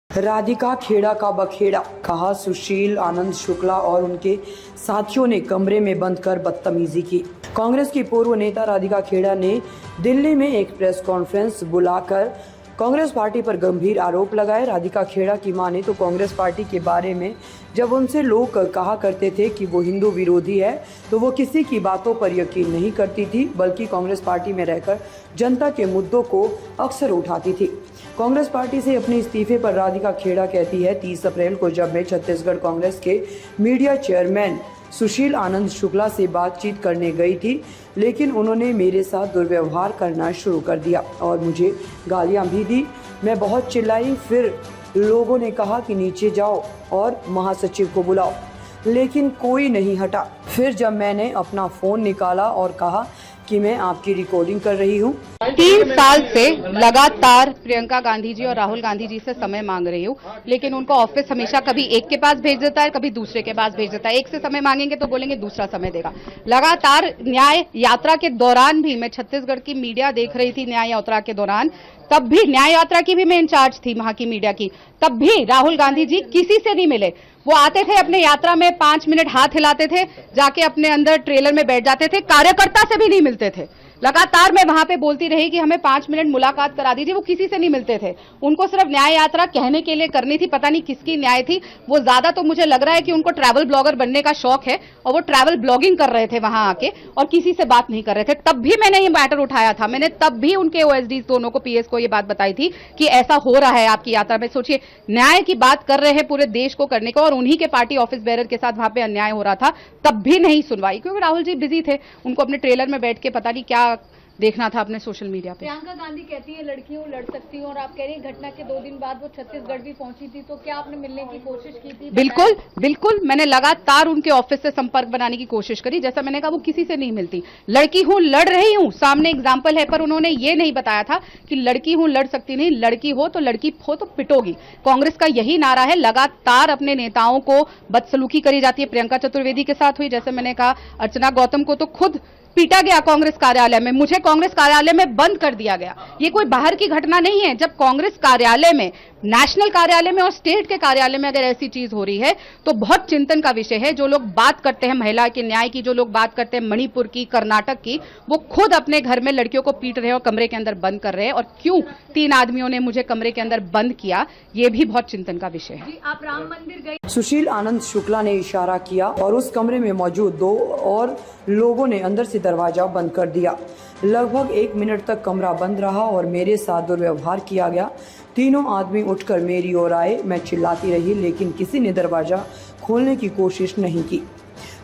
राधिका खेड़ा का बखेड़ा, कहा सुशील आनंद शुक्ला और उनके साथियों ने कमरे में बंद कर बदतमीजी की। कांग्रेस की पूर्व नेता राधिका खेड़ा ने दिल्ली में एक प्रेस कॉन्फ्रेंस बुलाकर कांग्रेस पार्टी पर गंभीर आरोप लगाए। राधिका खेड़ा की माने तो कांग्रेस पार्टी के बारे में जब उनसे लोग कहा करते थे कि वो हिंदू विरोधी है, तो वो किसी की बातों पर यकीन नहीं करती थी, बल्कि कांग्रेस पार्टी में रहकर जनता के मुद्दों को अक्सर उठाती थी। कांग्रेस पार्टी से अपने इस्तीफे पर राधिका खेड़ा कहती है, 30 अप्रैल को जब मैं छत्तीसगढ़ कांग्रेस के मीडिया चेयरमैन सुशील आनंद शुक्ला से बातचीत करने गई थी, लेकिन उन्होंने मेरे साथ दुर्व्यवहार करना शुरू कर दिया और मुझे गालियां भी दी। मैं बहुत चिल्लाई, फिर लोगों ने कहा कि नीचे जाओ और महासचिव को बुलाओ, लेकिन कोई नहीं हटा। फिर जब मैंने अपना फ़ोन निकाला और कहा कि मैं आपकी रिकॉर्डिंग कर रही हूँ। 3 साल से लगातार प्रियंका गांधी जी और राहुल गांधी जी से समय मांग रही हूँ, लेकिन उनको ऑफिस हमेशा कभी एक के पास भेज देता है, कभी दूसरे के पास भेज देता है। एक से समय मांगेंगे तो बोलेंगे दूसरा समय देगा। लगातार न्याय यात्रा के दौरान भी मैं छत्तीसगढ़ की मीडिया देख रही थी, न्याय यात्रा के दौरान, तब भी न्याय यात्रा की भी मैं इंचार्ज थी वहां की मीडिया की, तब भी राहुल गांधी जी किसी से नहीं मिले। वो आते थे अपने यात्रा में 5 मिनट हाथ हिलाते थे, जाके अपने अंदर ट्रेलर में बैठ जाते थे, कार्यकर्ता से भी नहीं मिलते थे। लगातार मैं वहां पे बोलती रही कि हमें 5 मिनट मुलाकात करा दीजिए, वो किसी से नहीं मिलते थे। उनको सिर्फ न्याय यात्रा कहने के लिए करनी थी, पता नहीं किसकी न्याय थी। वो ज्यादा तो मुझे लग रहा है कि उनको ट्रैवल ब्लॉगर बनने का शौक है और वो ट्रैवल ब्लॉगिंग कर रहे थे वहां आके और किसी से बात नहीं कर रहे थे। तब भी मैंने ये मैटर उठाया था, मैंने तब भी उनके ओएसडी दोनों को, पीएस को ये बात बताई थी कि ऐसा हो रहा है आपकी यात्रा में। सोचिए, न्याय की बात कर रहे हैं पूरे देश को करने को और उन्हीं के पार्टी ऑफिस बेरर के साथ वहां पे अन्याय हो रहा था, तब भी नहीं सुनवाई, क्योंकि राहुल जी बिजी थे। उनको अपने ट्रेलर में बैठ के पता नहीं क्या देखना था अपने सोशल मीडिया पे। प्रियंका गांधी कहती है लड़कियों लड़ सकती हूँ, और आप कह रही हैं घटना के 2 दिन बाद वो छत्तीसगढ़ भी पहुंची थी, तो क्या आपने मिलने की कोशिश की थी? बिल्कुल बिल्कुल, मैंने लगातार उनके ऑफिस से संपर्क बनाने की कोशिश करी। जैसा मैंने कहा, वो किसी से नहीं मिलती। लड़की हूं, लड़ रही हूं, सामने एग्जाम्पल है, पर उन्होंने ये नहीं बताया था कि लड़की हूं, लड़ सकती नहीं। लड़की हो तो पिटोगी। कांग्रेस का यही नारा है। लगातार अपने नेताओं को बदसलूकी करी जाती है। प्रियंका चतुर्वेदी के साथ हुई, जैसे मैंने कहा, अर्चना गौतम को तो खुद पीटा गया कांग्रेस कार्यालय में, मुझे कांग्रेस कार्यालय में बंद कर दिया गया। ये कोई बाहर की घटना नहीं है। जब कांग्रेस कार्यालय में, नेशनल कार्यालय में और स्टेट के कार्यालय में अगर ऐसी चीज हो रही है तो बहुत चिंतन का विषय है। जो लोग बात करते हैं महिला के न्याय की, जो लोग बात करते हैं मणिपुर की, कर्नाटक की, वो खुद अपने घर में लड़कियों को पीट रहे हैं और कमरे के अंदर बंद कर रहे हैं। और क्यों 3 आदमियों ने मुझे कमरे के अंदर बंद किया, ये भी बहुत चिंतन का विषय है। आप राम मंदिर गए? सुशील आनंद शुक्ला ने इशारा किया और उस कमरे में मौजूद 2 और लोगों ने अंदर से दरवाजा बंद कर दिया। लगभग 1 मिनट तक कमरा बंद रहा और मेरे साथ दुर्व्यवहार किया गया। तीनों आदमी उठकर मेरी ओर आए। मैं चिल्लाती रही, लेकिन किसी ने दरवाजा खोलने की कोशिश नहीं की।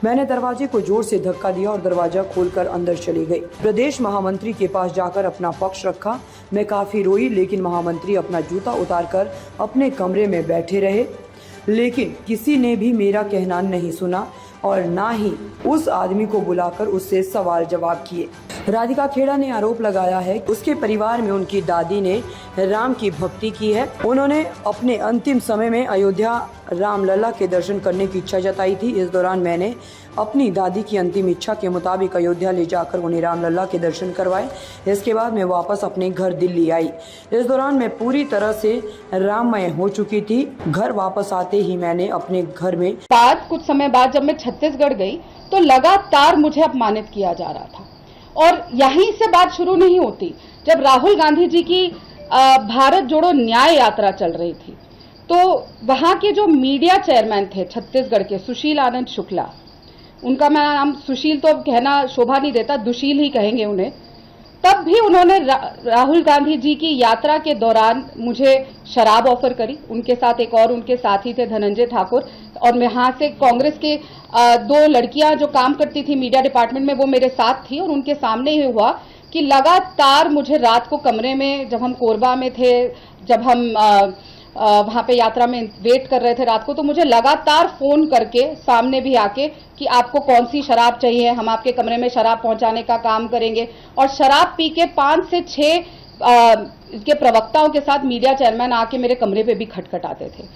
मैंने दरवाजे को जोर से धक्का दिया और दरवाजा खोलकर अंदर चली गई। प्रदेश महामंत्री के पास जाकर अपना पक्ष रखा। मैं काफी रोई, लेकिन महामंत्री अपना जूता उतारकर अपने कमरे में बैठे रहे, लेकिन किसी ने भी मेरा कहना नहीं सुना और ना ही उस आदमी को बुलाकर उससे सवाल जवाब किए। राधिका खेड़ा ने आरोप लगाया है कि उसके परिवार में उनकी दादी ने राम की भक्ति की है। उन्होंने अपने अंतिम समय में अयोध्या रामलला के दर्शन करने की इच्छा जताई थी। इस दौरान मैंने अपनी दादी की अंतिम इच्छा के मुताबिक अयोध्या ले जाकर उन्हें रामलला के दर्शन करवाए। इसके बाद मैं वापस अपने घर दिल्ली आई। इस दौरान मैं पूरी तरह से राममय हो चुकी थी। घर वापस आते ही मैंने अपने घर में कुछ समय बाद जब मैं छत्तीसगढ़ गई तो लगातार मुझे अपमानित किया जा रहा था। और यहीं से बात शुरू नहीं होती। जब राहुल गांधी जी की भारत जोड़ो न्याय यात्रा चल रही थी, तो वहां के जो मीडिया चेयरमैन थे छत्तीसगढ़ के, सुशील आनंद शुक्ला, उनका मैं नाम सुशील तो अब कहना शोभा नहीं देता, दुशील ही कहेंगे उन्हें, तब भी उन्होंने राहुल गांधी जी की यात्रा के दौरान मुझे शराब ऑफर करी। उनके साथ एक और उनके साथी थे, धनंजय ठाकुर, और यहाँ से कांग्रेस के 2 लड़कियां जो काम करती थी मीडिया डिपार्टमेंट में, वो मेरे साथ थी। और उनके सामने ही हुआ कि लगातार मुझे रात को कमरे में, जब हम कोरबा में थे, जब हम वहां पे यात्रा में वेट कर रहे थे रात को, तो मुझे लगातार फोन करके सामने भी आके कि आपको कौन सी शराब चाहिए, हम आपके कमरे में शराब पहुंचाने का काम करेंगे। और शराब पी के 5 से 6 इसके प्रवक्ताओं के साथ मीडिया चेयरमैन आके मेरे कमरे पे भी खटखटाते थे।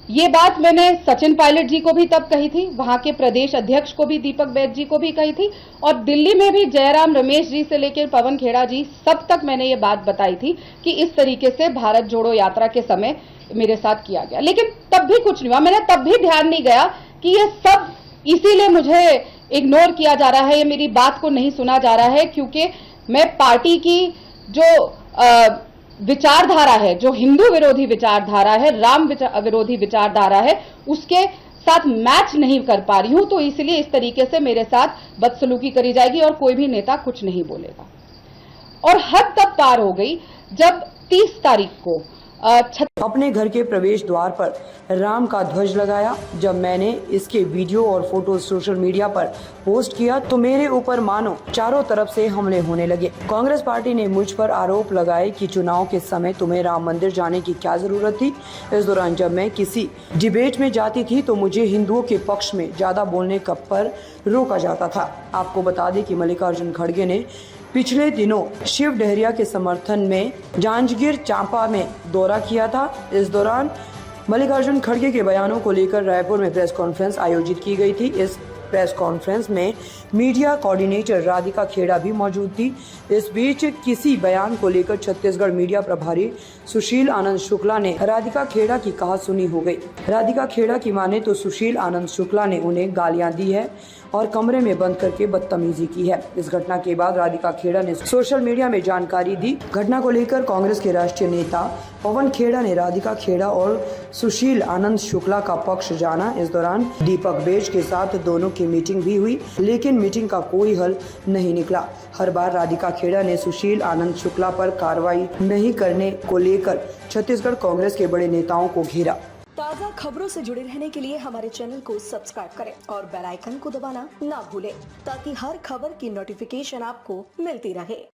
ये बात मैंने सचिन पायलट जी को भी तब कही थी, वहां के प्रदेश अध्यक्ष को भी, दीपक बैद जी को भी कही थी, और दिल्ली में भी जयराम रमेश जी से लेकर पवन खेड़ा जी सब तक मैंने ये बात बताई थी कि इस तरीके से भारत जोड़ो यात्रा के समय मेरे साथ किया गया। लेकिन तब भी कुछ नहीं हुआ, मैंने तब भी ध्यान नहीं गया कि ये सब इसीलिए मुझे इग्नोर किया जा रहा है, ये मेरी बात को नहीं सुना जा रहा है, क्योंकि मैं पार्टी की जो विचारधारा है, जो हिंदू विरोधी विचारधारा है, राम विरोधी विचारधारा है, उसके साथ मैच नहीं कर पा रही हूं, तो इसलिए इस तरीके से मेरे साथ बदसलूकी करी जाएगी और कोई भी नेता कुछ नहीं बोलेगा। और हद तब पार हो गई जब 30 तारीख को अपने घर के प्रवेश द्वार पर राम का ध्वज लगाया। जब मैंने इसके वीडियो और फोटो सोशल मीडिया पर पोस्ट किया तो मेरे ऊपर मानो चारों तरफ से हमले होने लगे। कांग्रेस पार्टी ने मुझ पर आरोप लगाए कि चुनाव के समय तुम्हें राम मंदिर जाने की क्या जरूरत थी। इस दौरान जब मैं किसी डिबेट में जाती थी तो मुझे हिंदुओं के पक्ष में ज्यादा बोलने पर रोका जाता था। आपको बता दें कि मल्लिकार्जुन खड़गे ने पिछले दिनों शिव डहरिया के समर्थन में जांजगीर चांपा में दौरा किया था। इस दौरान मल्लिकार्जुन खड़गे के बयानों को लेकर रायपुर में प्रेस कॉन्फ्रेंस आयोजित की गई थी। इस प्रेस कॉन्फ्रेंस में मीडिया कोऑर्डिनेटर राधिका खेड़ा भी मौजूद थी। इस बीच किसी बयान को लेकर छत्तीसगढ़ मीडिया प्रभारी सुशील आनंद शुक्ला ने राधिका खेड़ा की कहा सुनी हो गई। राधिका खेड़ा की माने तो सुशील आनंद शुक्ला ने उन्हें गालियां दी है और कमरे में बंद करके बदतमीजी की है। इस घटना के बाद राधिका खेड़ा ने सोशल मीडिया में जानकारी दी। घटना को लेकर कांग्रेस के राष्ट्रीय नेता पवन खेड़ा ने राधिका खेड़ा और सुशील आनंद शुक्ला का पक्ष जाना। इस दौरान दीपक बैज के साथ दोनों की मीटिंग भी हुई, लेकिन मीटिंग का कोई हल नहीं निकला। हर बार राधिका खेड़ा ने सुशील आनंद शुक्ला पर कार्रवाई नहीं करने को लेकर छत्तीसगढ़ कांग्रेस के बड़े नेताओं को घेरा। ताज़ा खबरों से जुड़े रहने के लिए हमारे चैनल को सब्सक्राइब करें और बेल आइकन को दबाना ना भूलें ताकि हर खबर की नोटिफिकेशन आपको मिलती रहे।